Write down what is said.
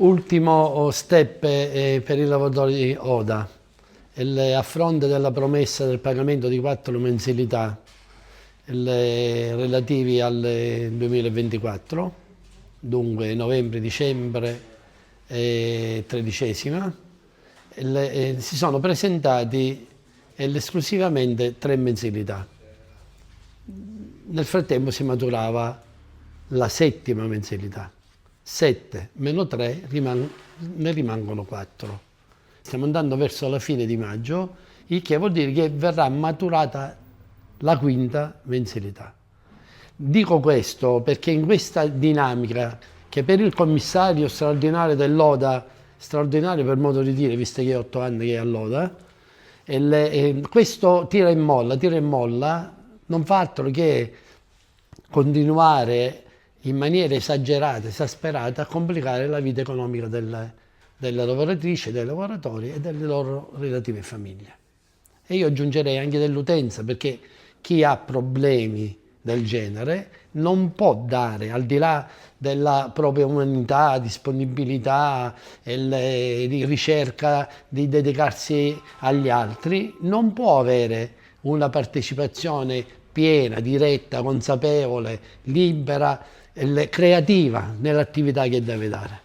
Ultimo step per i lavoratori ODA, a fronte della promessa del pagamento di 4 mensilità relativi al 2024, dunque novembre, dicembre e tredicesima, si sono presentati esclusivamente 3 mensilità. Nel frattempo si maturava la 7ª mensilità. 7 meno 3 ne rimangono 4. Stiamo andando verso la fine di maggio, il che vuol dire che verrà maturata la 5ª mensilità. Dico questo perché in questa dinamica che per il commissario straordinario dell'ODA, straordinario per modo di dire, visto che è 8 anni che è all'ODA, questo tira e molla, non fa altro che continuare in maniera esagerata, esasperata, a complicare la vita economica delle lavoratrici, dei lavoratori e delle loro relative famiglie. E io aggiungerei anche dell'utenza, perché chi ha problemi del genere non può dare, al di là della propria umanità, disponibilità e di ricerca di dedicarsi agli altri, non può avere una partecipazione piena, diretta, consapevole, libera e creativa nell'attività che deve dare.